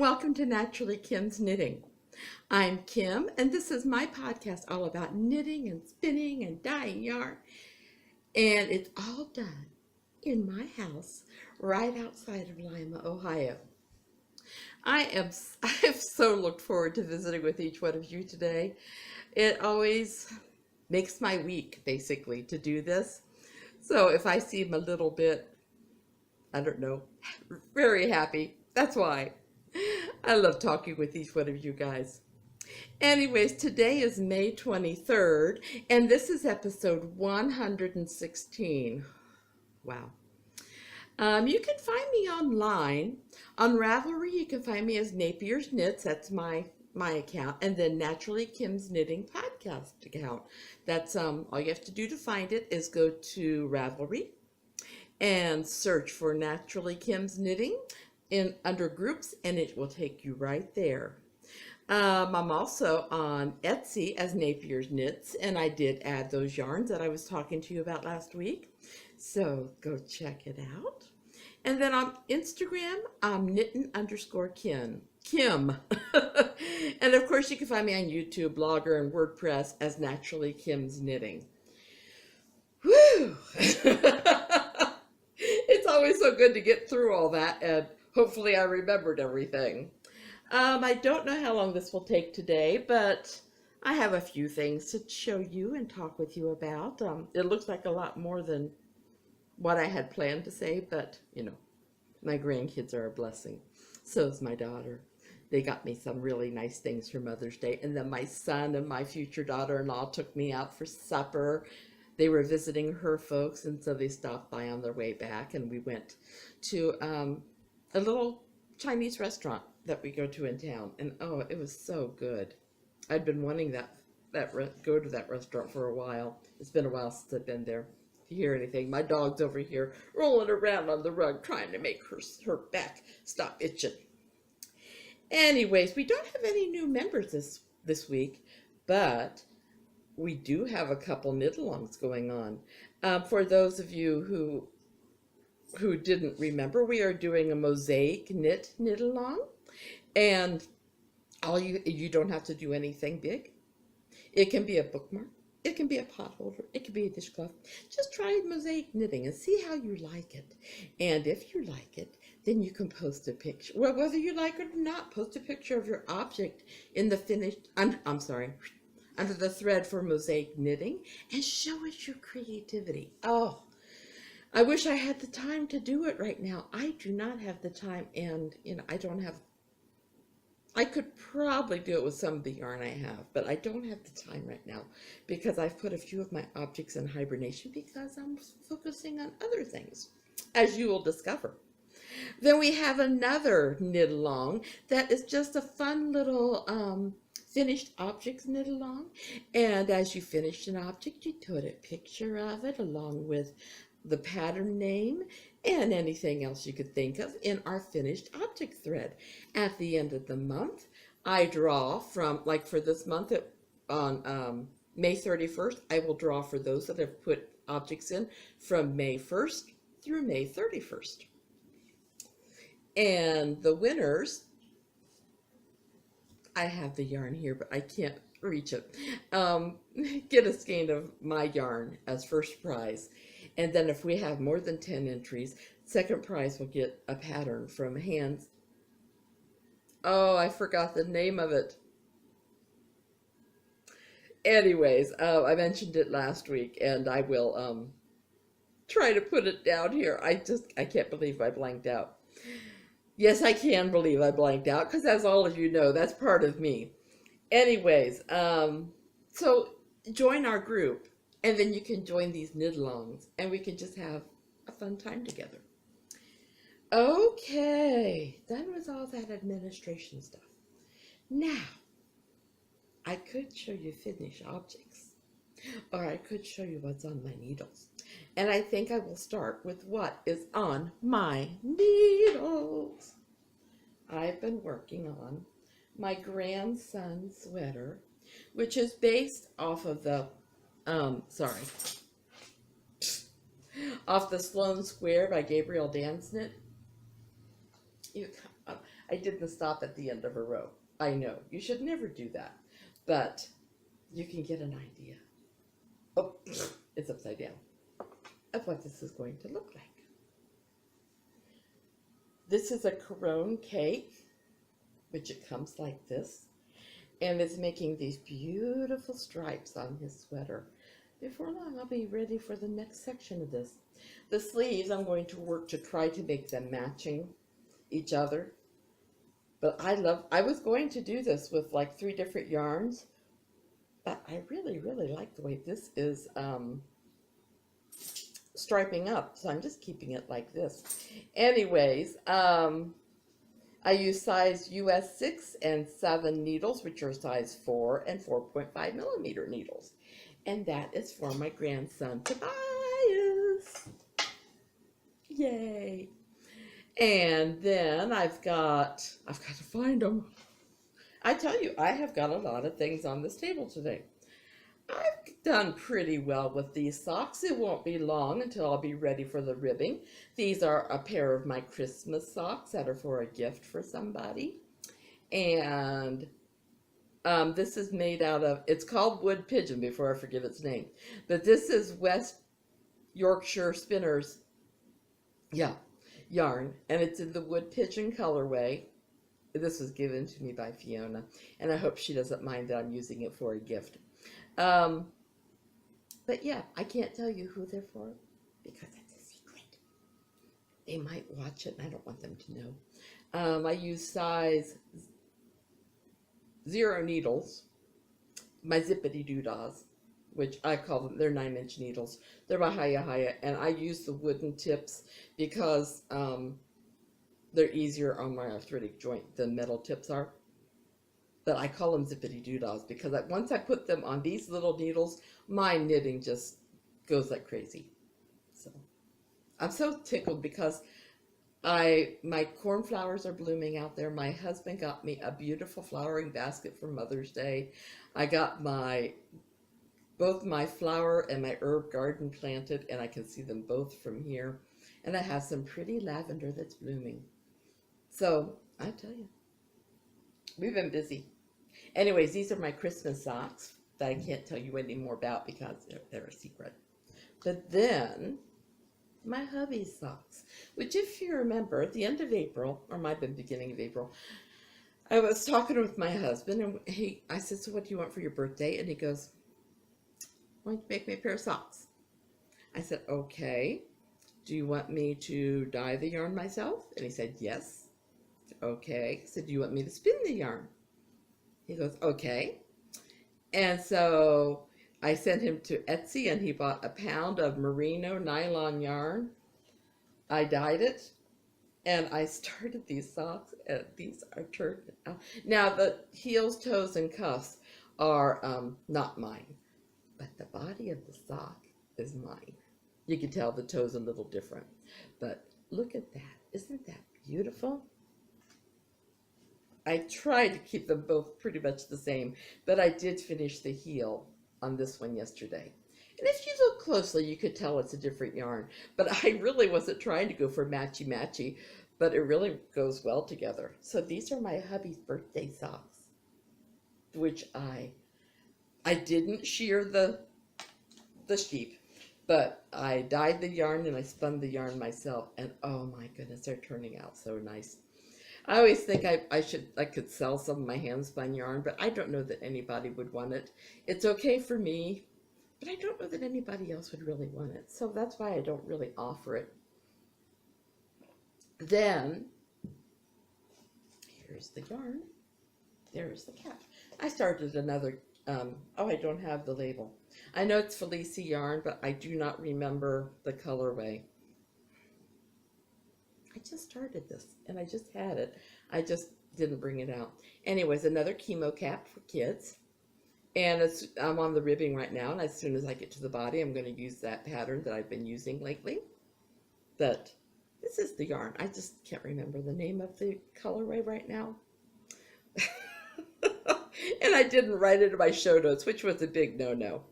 welcome to Naturally Kim's Knitting. I'm Kim, and this is my podcast all about knitting and spinning and dyeing yarn. And it's all done in my house right outside of Lima, Ohio. I've so looked forward to visiting with each one of you today. It always makes my week, basically, to do this. So if I seem a little bit, I don't know, very happy, that's why. I love talking with each one of you guys. Anyways, today is May 23rd, and this is episode 116. Wow. You can find me online. On Ravelry, you can find me as NapiersKnits. That's my account. And then Naturally Kim's Knitting podcast account. That's all you have to do to find it is go to Ravelry and search for Naturally Kim's Knitting under groups, and it will take you right there. I'm also on Etsy as NapiersKnits, and I did add those yarns that I was talking to you about last week. So go check it out. And then on Instagram, I'm knittin_Kim. And of course, you can find me on YouTube, Blogger, and WordPress as Naturally Kim's Knitting. Whew! It's always so good to get through all that, and hopefully I remembered everything. I don't know how long this will take today, but I have a few things to show you and talk with you about. It looks like a lot more than what I had planned to say, but, you know, my grandkids are a blessing. So is my daughter. They got me some really nice things for Mother's Day. And then my son and my future daughter-in-law took me out for supper. They were visiting her folks, and so they stopped by on their way back, and we went to a little Chinese restaurant that we go to in town, and oh, it was so good. I'd been wanting go to that restaurant for a while. It's been a while since I've been there. If you hear anything, my dog's over here rolling around on the rug trying to make her back stop itching. Anyways, we don't have any new members this week, but we do have a couple knit-alongs going on. For those of you who didn't remember, we are doing a Mosaic knit-along, and you don't have to do anything big. It can be a bookmark, it can be a pot holder, it can be a dishcloth. Just try Mosaic knitting and see how you like it. And if you like it, then you can post a picture. Well, whether you like it or not, post a picture of your object in the finished, under the thread for Mosaic knitting, and show us your creativity. Oh, I wish I had the time to do it right now. I do not have the time, and I could probably do it with some of the yarn I have, but I don't have the time right now because I've put a few of my objects in hibernation because I'm focusing on other things, as you will discover. Then we have another knit along that is just a fun little finished objects knit along, and as you finish an object, you put a picture of it along with the pattern name and anything else you could think of in our finished object thread. At the end of the month, I draw from, like for this month on May 31st, I will draw for those that have put objects in from May 1st through May 31st. And the winners, I have the yarn here, but I can't reach it, get a skein of my yarn as first prize. And then if we have more than 10 entries, second prize will get a pattern from Hands. Oh, I forgot the name of it. Anyways, I mentioned it last week, and I will try to put it down here. I can't believe I blanked out. Yes, I can believe I blanked out, because as all of you know, that's part of me. Anyways, so join our group, and then you can join these knit-alongs, and we can just have a fun time together. Okay, done with all that administration stuff. Now, I could show you finished objects, or I could show you what's on my needles. And I think I will start with what is on my needles. I've been working on my grandson's sweater, which is based off of the off the Sloane Square by Gabrielle Danskknit. I didn't stop at the end of a row. I know, you should never do that, but you can get an idea. Oh, it's upside down, of what this is going to look like. This is a Caron cake, which it comes like this, and it's making these beautiful stripes on his sweater. Before long, I'll be ready for the next section of this. The sleeves, I'm going to work to try to make them matching each other. But I was going to do this with like 3 different yarns, but I really, really like the way this is striping up, so I'm just keeping it like this. Anyways, I use size US 6 and 7 needles, which are size 4 and 4.5 millimeter needles. And that is for my grandson, Tobias. Yay. And then I've got to find them. I tell you, I have got a lot of things on this table today. I've done pretty well with these socks. It won't be long until I'll be ready for the ribbing. These are a pair of my Christmas socks that are for a gift for somebody. And this is made out of, it's called Wood Pigeon before I forget its name. But this is West Yorkshire Spinners, yarn. And it's in the Wood Pigeon colorway. This was given to me by Fiona. And I hope she doesn't mind that I'm using it for a gift. But yeah, I can't tell you who they're for because it's a secret. They might watch it and I don't want them to know. I use size 0 needles, my zippity doodahs, which I call them, they're 9-inch needles. They're by Haya, and I use the wooden tips because they're easier on my arthritic joint than metal tips are. But I call them zippity doodahs because once I put them on these little needles, my knitting just goes like crazy. So I'm so tickled because my cornflowers are blooming out there. My husband got me a beautiful flowering basket for Mother's Day. I got both my flower and my herb garden planted, and I can see them both from here. And I have some pretty lavender that's blooming. So I tell you, we've been busy. Anyways, these are my Christmas socks that I can't tell you any more about because they're a secret. But then, my hubby's socks, which if you remember, at the end of April, or might have been beginning of April, I was talking with my husband, and I said, so what do you want for your birthday? And he goes, why don't you make me a pair of socks? I said, okay. Do you want me to dye the yarn myself? And he said, yes. Okay. I said, do you want me to spin the yarn? He goes, okay. And so I sent him to Etsy and he bought a pound of merino nylon yarn. I dyed it and I started these socks, and these are turned out. Now the heels, toes, and cuffs are not mine, but the body of the sock is mine. You can tell the toe's a little different, but look at that. Isn't that beautiful? I tried to keep them both pretty much the same, but I did finish the heel on this one yesterday. And if you look closely, you could tell it's a different yarn. But I really wasn't trying to go for matchy-matchy, but it really goes well together. So these are my hubby's birthday socks, which I didn't shear the sheep, but I dyed the yarn and I spun the yarn myself. And oh my goodness, they're turning out so nice. I always think I could sell some of my hand spun yarn, but I don't know that anybody would want it. It's okay for me, but I don't know that anybody else would really want it. So that's why I don't really offer it. Then, here's the yarn. There's the cap. I started another, I don't have the label. I know it's Felicia yarn, but I do not remember the colorway. I just started this, and I just had it. I just didn't bring it out. Anyways, another Chemo cap for kids. And I'm on the ribbing right now, and as soon as I get to the body, I'm going to use that pattern that I've been using lately. But this is the yarn. I just can't remember the name of the colorway right now. And I didn't write it in my show notes, which was a big no-no.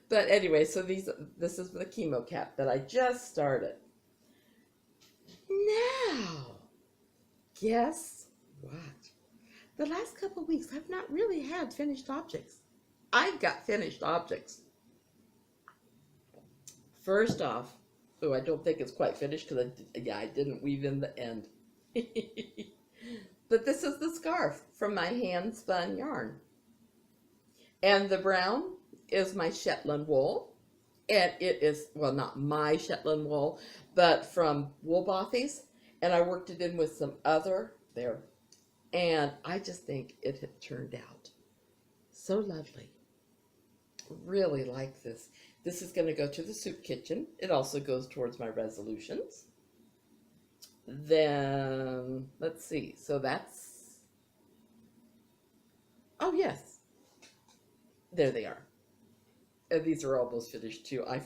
But anyway, so this is the Chemo cap that I just started. Now, guess what? The last couple of weeks, I've not really had finished objects. I've got finished objects. First off, oh, I don't think it's quite finished because I didn't weave in the end. But this is the scarf from my hand spun yarn. And the brown is my Shetland wool. And it is, well, not my Shetland wool, but from Woolbothies. And I worked it in with some other there. And I just think it had turned out so lovely. Really like this. This is going to go to the soup kitchen. It also goes towards my resolutions. Then, let's see. So that's, oh yes. There they are. And these are almost finished too. I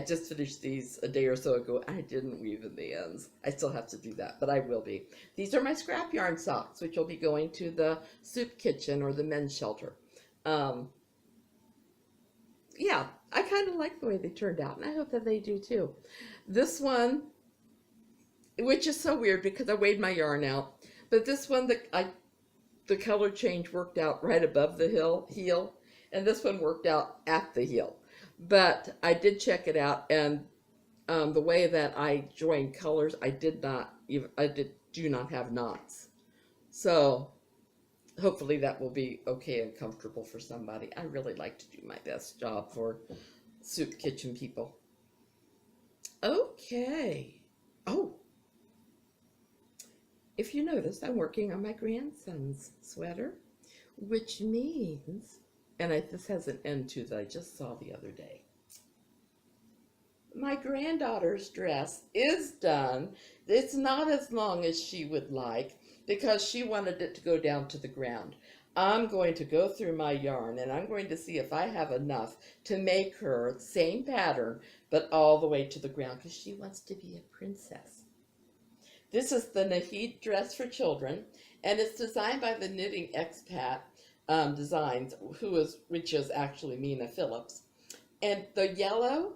just finished these a day or so ago. I didn't weave in the ends. I still have to do that, but I will be. These are my scrap yarn socks, which will be going to the soup kitchen or the men's shelter. Yeah, I kind of like the way they turned out, and I hope that they do too. This one, which is so weird because I weighed my yarn out, but this one, the color change worked out right above the heel, and this one worked out at the heel. But I did check it out, and the way that I joined colors, I do not have knots. So hopefully that will be okay and comfortable for somebody. I really like to do my best job for soup kitchen people. Okay. Oh, if you notice, I'm working on my grandson's sweater, which means, and this has an end to that I just saw the other day. My granddaughter's dress is done. It's not as long as she would like because she wanted it to go down to the ground. I'm going to go through my yarn and I'm going to see if I have enough to make her same pattern, but all the way to the ground because she wants to be a princess. This is the Nahid dress for children, and it's designed by the Knitting Expat Designs, which is actually Mina Phillips. And the yellow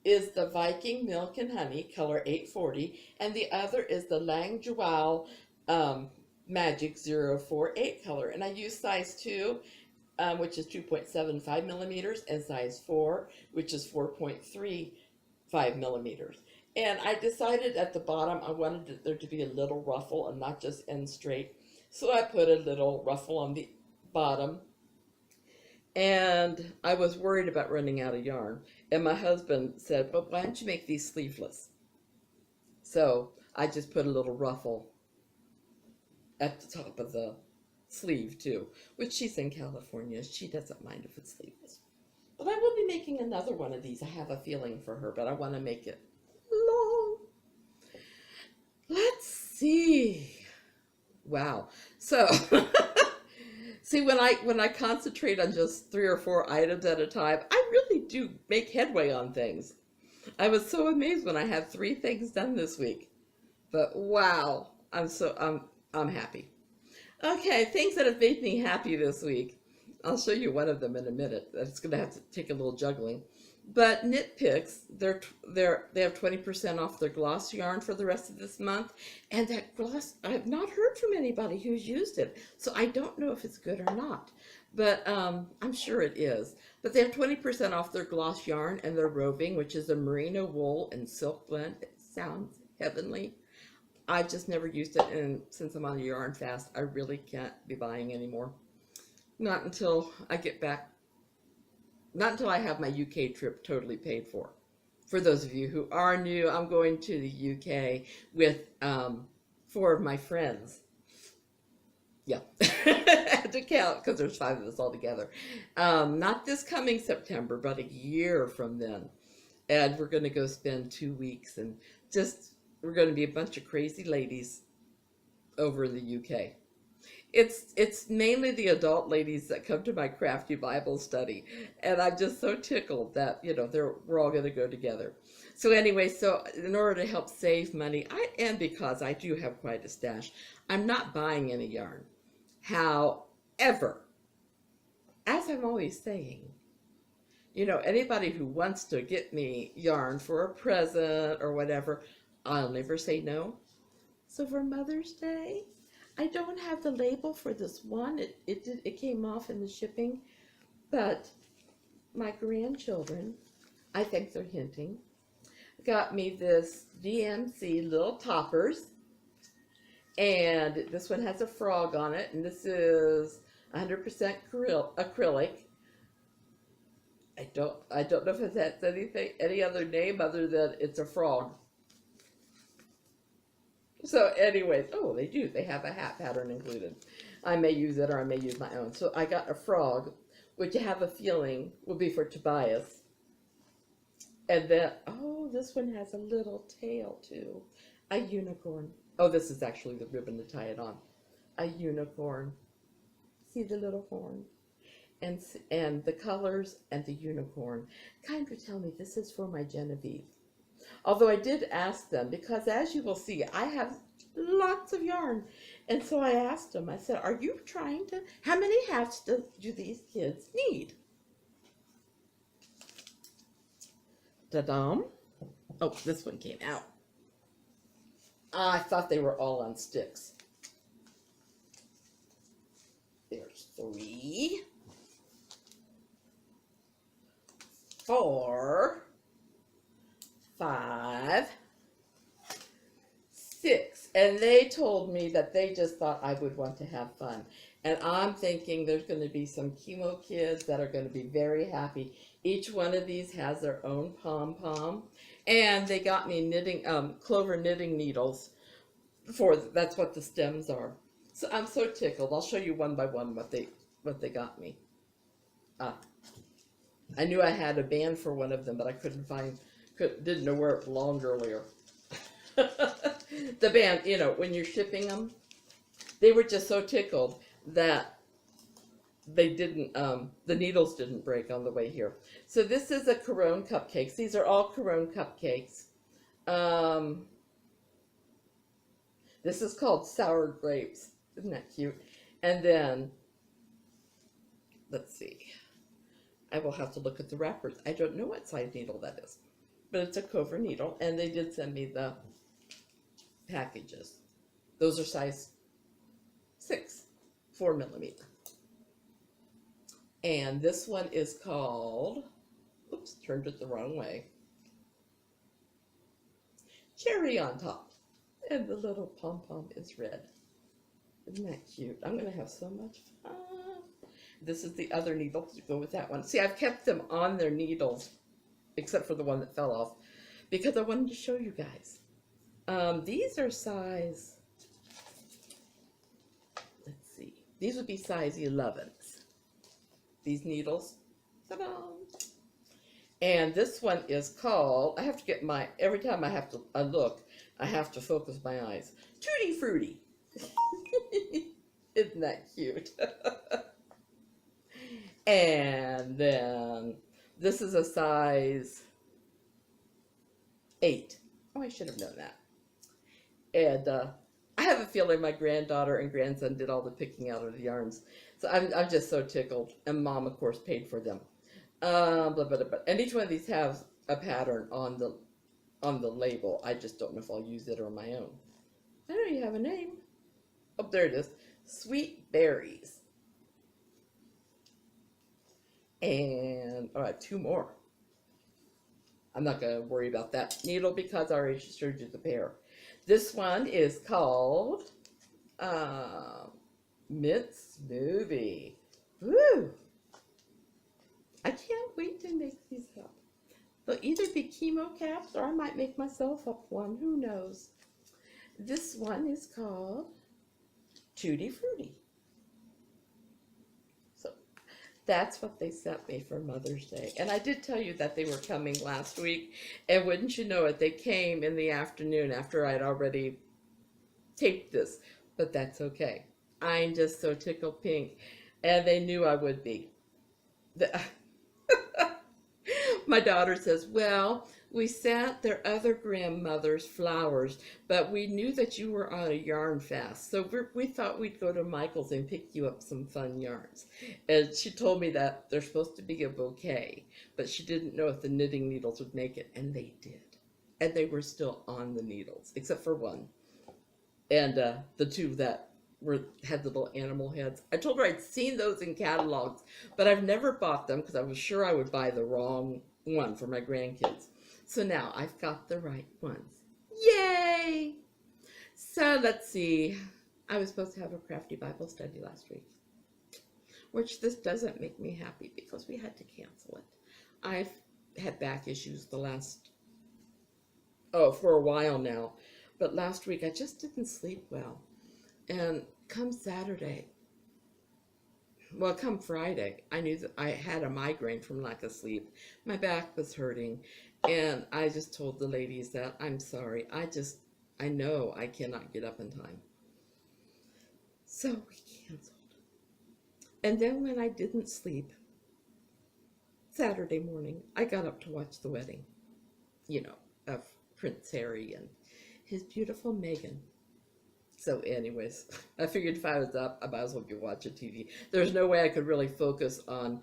is the Viking Milk and Honey, color 840, and the other is the Lang Joal Magic 048 color. And I use size 2, which is 2.75 millimeters, and size 4, which is 4.35 millimeters. And I decided at the bottom I wanted there to be a little ruffle and not just end straight. So I put a little ruffle on the bottom. And I was worried about running out of yarn. And my husband said, well, why don't you make these sleeveless? So I just put a little ruffle at the top of the sleeve too, which she's in California. She doesn't mind if it's sleeveless. But I will be making another one of these. I have a feeling for her, but I want to make it long. Let's see. Wow. So see, when I concentrate on just 3 or 4 items at a time, I really do make headway on things. I was so amazed when I had 3 things done this week. But wow, I'm happy. Okay, things that have made me happy this week. I'll show you one of them in a minute. It's going to have to take a little juggling. But Knit Picks, they have 20% off their gloss yarn for the rest of this month. And that gloss, I've not heard from anybody who's used it. So I don't know if it's good or not. But I'm sure it is. But they have 20% off their gloss yarn and their roving, which is a merino wool and silk blend. It sounds heavenly. I've just never used it, and since I'm on a yarn fast, I really can't be buying anymore. Not until I get back. Not until I have my UK trip totally paid for. For those of you who are new, I'm going to the UK with 4 of my friends. Yeah, I had to count because there's 5 of us all together. Not this coming September, but a year from then. And we're going to go spend 2 weeks and we're going to be a bunch of crazy ladies over in the UK. It's mainly the adult ladies that come to my crafty Bible study, and I'm just so tickled that we're all going to go together. So anyway, so in order to help save money, and because I do have quite a stash, I'm not buying any yarn. However, as I'm always saying, anybody who wants to get me yarn for a present or whatever, I'll never say no. So for Mother's Day, I don't have the label for this one. It came off in the shipping, but my grandchildren, I think they're hinting, got me this DMC little toppers, and this one has a frog on it, and this is 100% acrylic. I don't know if it has any other name other than it's a frog. So anyways, oh, they do. They have a hat pattern included. I may use it or I may use my own. So I got a frog, which I have a feeling will be for Tobias. And then, oh, this one has a little tail too. A unicorn. Oh, this is actually the ribbon to tie it on. A unicorn. See the little horn? And the colors and the unicorn kind of tell me this is for my Genevieve. Although I did ask them, because as you will see, I have lots of yarn. And so I asked them, I said, are you trying to, how many hats do these kids need? Ta-dam. Oh, this one came out. I thought they were all on sticks. There's 3, 4, 5, 6. And they told me that they just thought I would want to have fun. And I'm thinking there's going to be some Chemo kids that are going to be very happy. Each one of these has their own pom-pom. And they got me knitting, clover knitting needles. That's what the stems are. So I'm so tickled. I'll show you one by one what they got me. I knew I had a band for one of them, but I didn't know where it belonged earlier. The band, you know, when you're shipping them, they were just so tickled that they didn't, the needles didn't break on the way here. So this is a Caron cupcakes. These are all Caron cupcakes. This is called sour grapes. Isn't that cute? And then, let's see. I will have to look at the wrappers. I don't know what size needle that is, but it's a Clover needle, and they did send me the packages. Those are size 6, 4mm. And this one is called, oops, turned it the wrong way, Cherry on Top. And the little pom-pom is red. Isn't that cute? I'm going to have so much fun. This is the other needle to go with that one. See, I've kept them on their needles, except for the one that fell off, because I wanted to show you guys. These are size, let's see, these would be size 11s. These needles. Ta-da! And this one is called, I have to get my, every time I have to look, I have to focus my eyes. Tutti Frutti. Isn't that cute? And then this is a size 8. Oh, I should have known that. And I have a feeling my granddaughter and grandson did all the picking out of the yarns. So I'm just so tickled. And Mom, of course, paid for them. Blah, blah, blah, blah. And each one of these has a pattern on the label. I just don't know if I'll use it or my own. I know you have a name. Oh, there it is. Sweet Berries. And, all right, 2 more. I'm not going to worry about that needle because I already showed you the pair. This one is called Mint Smoothie. Woo! I can't wait to make these up. They'll either be Chemo caps or I might make myself up one. Who knows? This one is called Tutti Frutti. So that's what they sent me for Mother's Day. And I did tell you that they were coming last week. And wouldn't you know it, they came in the afternoon after I'd already taped this. But that's okay. I'm just so tickled pink. And they knew I would be. My daughter says, well, we sent their other grandmothers flowers, but we knew that you were on a yarn fast. So we thought we'd go to Michael's and pick you up some fun yarns. And she told me that they're supposed to be a bouquet, but she didn't know if the knitting needles would make it. And they did. And they were still on the needles, except for one. And the 2 that had little animal heads. I told her I'd seen those in catalogs, but I've never bought them because I was sure I would buy the wrong one for my grandkids. So now I've got the right ones. Yay! So let's see. I was supposed to have a crafty Bible study last week, which this doesn't make me happy because we had to cancel it. I've had back issues for a while now, but last week I just didn't sleep well. And come Friday, I knew that I had a migraine from lack of sleep. My back was hurting, and I just told the ladies that I'm sorry. I know I cannot get up in time. So we canceled. And then when I didn't sleep, Saturday morning, I got up to watch the wedding, of Prince Harry and his beautiful Meghan. So anyways, I figured if I was up, I might as well be watching TV. There's no way I could really focus on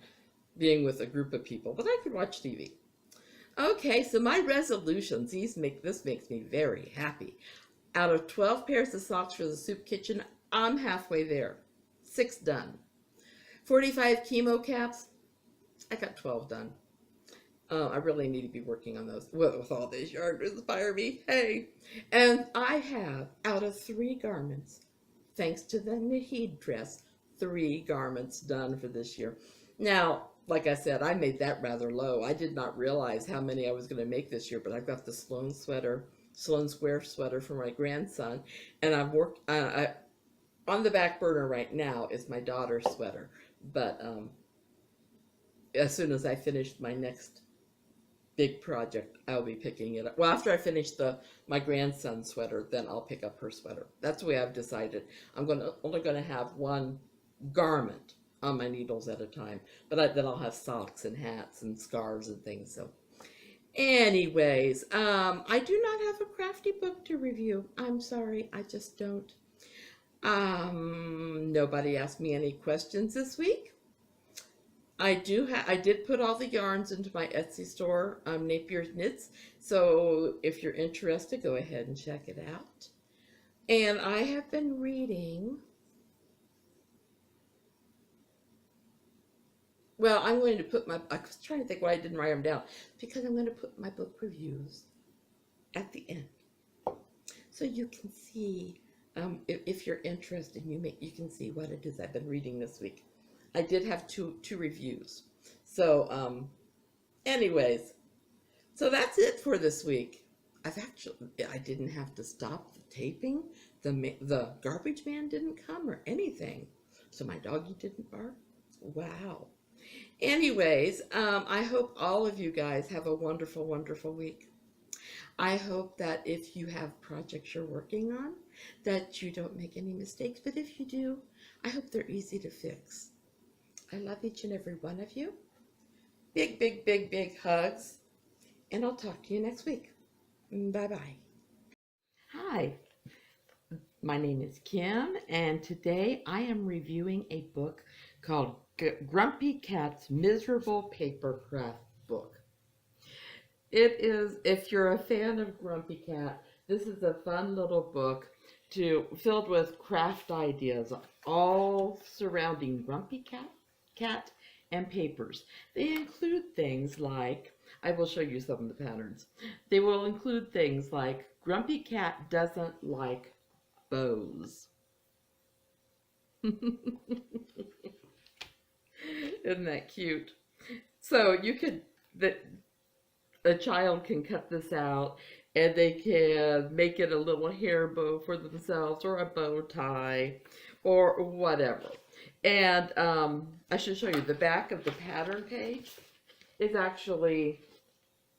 being with a group of people, but I could watch TV. Okay, so my resolutions, this makes me very happy. Out of 12 pairs of socks for the soup kitchen, I'm halfway there. 6 done. 45 chemo caps, I got 12 done. I really need to be working on those with all this yarn to inspire me. Hey, and I have, out of 3 garments, thanks to the Nahid dress, 3 garments done for this year. Now, like I said, I made that rather low. I did not realize how many I was going to make this year, but I've got the Sloane Square sweater for my grandson, and I've worked on the back burner right now is my daughter's sweater, but as soon as I finish my next big project, I'll be picking it up. Well, after I finish my grandson's sweater, then I'll pick up her sweater. That's the way I've decided. I'm only going to have 1 garment on my needles at a time, but then I'll have socks and hats and scarves and things. So anyways, I do not have a crafty book to review. I'm sorry, I just don't. Nobody asked me any questions this week. I did put all the yarns into my Etsy store, NapiersKnits. So if you're interested, go ahead and check it out. And I have been reading. Well, I'm going to put I was trying to think why I didn't write them down, because I'm going to put my book reviews at the end, so you can see if you're interested. You can see what it is I've been reading this week. I did have two reviews. So, anyways, so that's it for this week. I didn't have to stop the taping. The garbage man didn't come or anything. So my doggy didn't bark. Wow. Anyways, I hope all of you guys have a wonderful, wonderful week. I hope that if you have projects you're working on, that you don't make any mistakes. But if you do, I hope they're easy to fix. I love each and every one of you. Big, big, big, big hugs. And I'll talk to you next week. Bye-bye. Hi, my name is Kim, and today I am reviewing a book called Grumpy Cat's Miserable Paper Craft Book. It is, if you're a fan of Grumpy Cat, this is a fun little book filled with craft ideas, all surrounding Grumpy Cat and papers. They include things like, I will show you some of the patterns. They will include things like Grumpy Cat doesn't like bows. Isn't that cute? So a child can cut this out and they can make it a little hair bow for themselves or a bow tie or whatever. And I should show you the back of the pattern page is actually,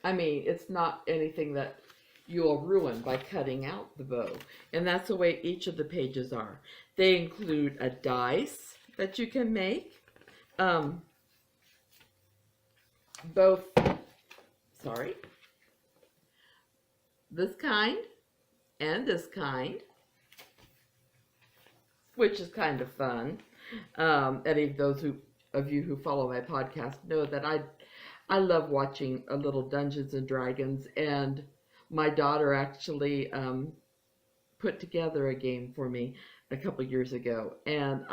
it's not anything that you'll ruin by cutting out the bow. And that's the way each of the pages are. They include a dice that you can make. This kind and this kind, which is kind of fun. Any of those of you who follow my podcast know that I love watching a little Dungeons and Dragons, and my daughter actually put together a game for me a couple years ago, and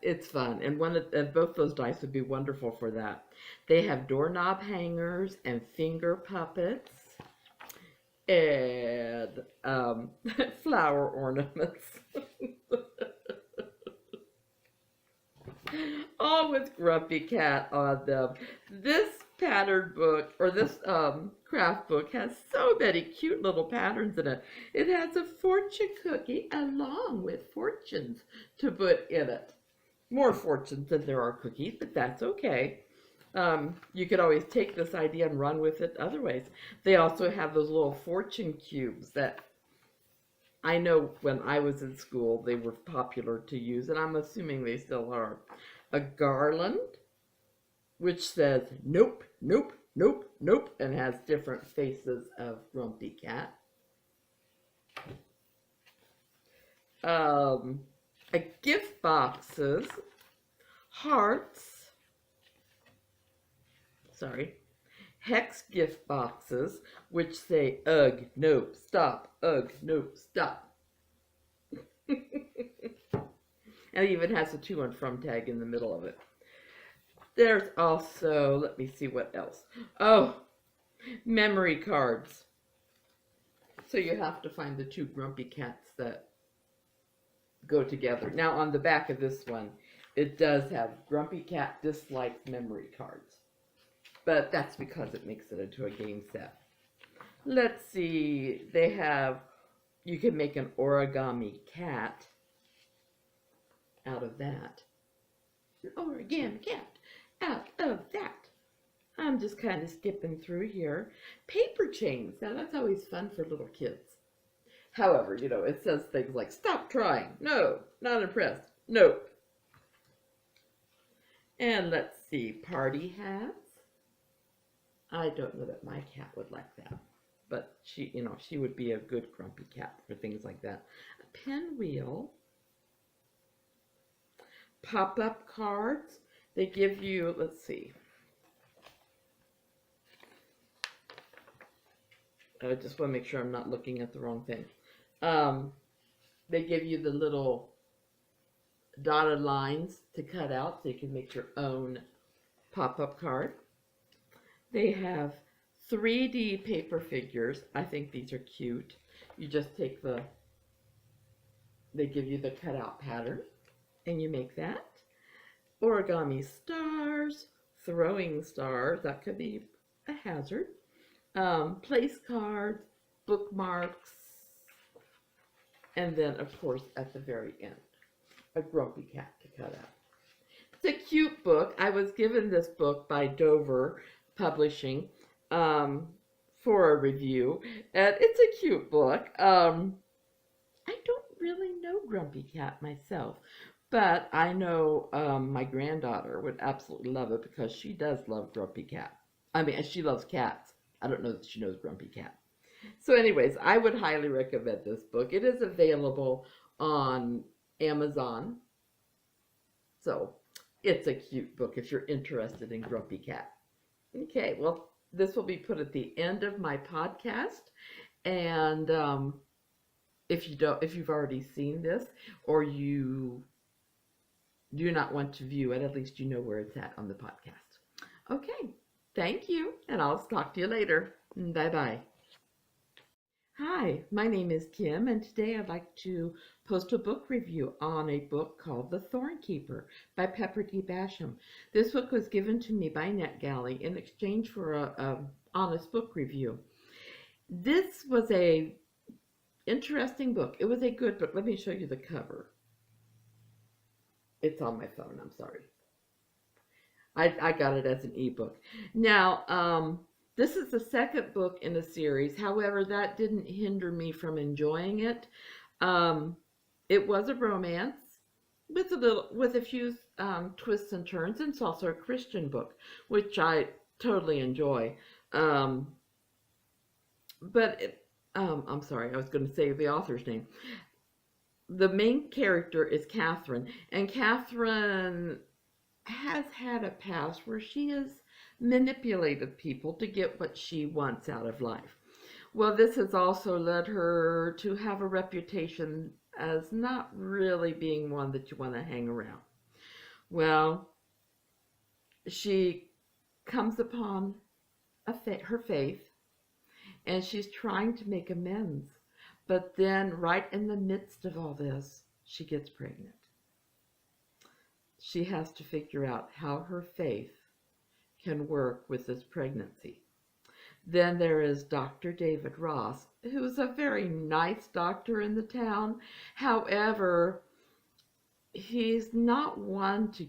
it's fun. And both those dice would be wonderful for that. They have doorknob hangers and finger puppets and flower ornaments, all with Grumpy Cat on them. This pattern book, or this craft book, has so many cute little patterns in it. It has a fortune cookie along with fortunes to put in it. More fortunes than there are cookies, but that's okay. You could always take this idea and run with it other ways. They also have those little fortune cubes that I know when I was in school they were popular to use, and I'm assuming they still are. A garland, which says nope, nope, nope, nope, and has different faces of Grumpy Cat. A gift boxes, hearts, hex gift boxes, which say ugh, no, stop, ugh, no, stop. And it even has a to and from tag in the middle of it. There's also, let me see what else. Oh, memory cards. So you have to find the two Grumpy Cats that go together. Now on the back of this one, it does have Grumpy Cat dislikes memory cards. But that's because it makes it into a game set. Let's see, they have, you can make an origami cat out of that. An origami cat out of that. I'm just kind of skipping through here. Paper chains. Now that's always fun for little kids. However, you know, it says things like, stop trying. No, not impressed. No. And let's see, party hats. I don't know that my cat would like that. But she, you know, she would be a good Grumpy Cat for things like that. A pinwheel. Pop-up cards. They give you, let's see. I just want to make sure I'm not looking at the wrong thing. They give you the little dotted lines to cut out so you can make your own pop-up card. They have 3D paper figures. I think these are cute. You just take they give you the cutout pattern and you make that. Origami stars, throwing stars, that could be a hazard. Place cards, bookmarks, and then of course at the very end, a Grumpy Cat to cut out. It's a cute book. I was given this book by Dover Publishing for a review, and it's a cute book. I don't really know Grumpy Cat myself, but I know my granddaughter would absolutely love it because she does love Grumpy Cat. I mean, she loves cats. I don't know that she knows Grumpy Cat. So anyways, I would highly recommend this book. It is available on Amazon. So it's a cute book if you're interested in Grumpy Cat. Okay, well, this will be put at the end of my podcast. And if you've already seen this or you do not want to view it, at least you know where it's at on the podcast. Okay, thank you, and I'll talk to you later. Bye-bye. Hi, my name is Kim, and today I'd like to post a book review on a book called The Thorn Keeper by Pepper D. Basham. This book was given to me by NetGalley in exchange for a honest book review. This was a interesting book. It was a good book. Let me show you the cover. It's on my phone, I'm sorry. I got it as an ebook. Now, this is the second book in a series. However, that didn't hinder me from enjoying it. It was a romance with a few twists and turns, and it's also a Christian book, which I totally enjoy. I'm sorry, I was going to say the author's name. The main character is Catherine, and Catherine has had a past where she has manipulated people to get what she wants out of life. Well, this has also led her to have a reputation as not really being one that you want to hang around. Well, she comes upon her faith, and she's trying to make amends. But then, right in the midst of all this, she gets pregnant. She has to figure out how her faith can work with this pregnancy. Then there is Dr. David Ross, who's a very nice doctor in the town. However, he's not one to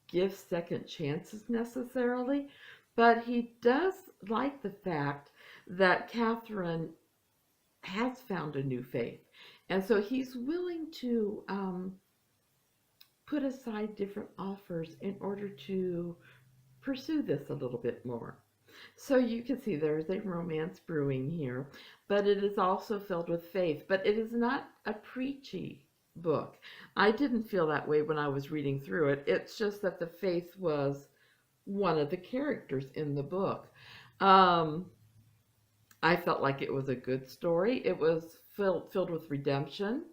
give second chances necessarily, but he does like the fact that Catherine has found a new faith. And so he's willing to put aside different offers in order to pursue this a little bit more. So you can see there's a romance brewing here, but it is also filled with faith. But it is not a preachy book. I didn't feel that way when I was reading through it. It's just that the faith was one of the characters in the book. I felt like it was a good story. It was filled with redemption.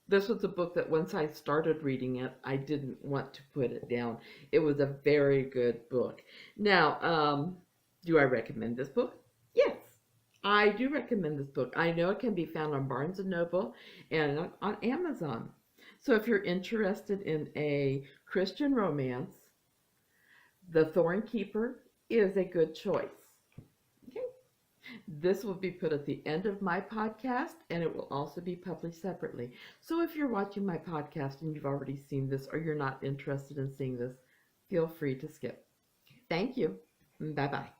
This was a book that once I started reading it, I didn't want to put it down. It was a very good book. Now, do I recommend this book? Yes, I do recommend this book. I know it can be found on Barnes & Noble and on Amazon. So if you're interested in a Christian romance, The Thorn Keeper is a good choice. Okay. This will be put at the end of my podcast, and it will also be published separately. So if you're watching my podcast and you've already seen this, or you're not interested in seeing this, feel free to skip. Thank you. Bye-bye.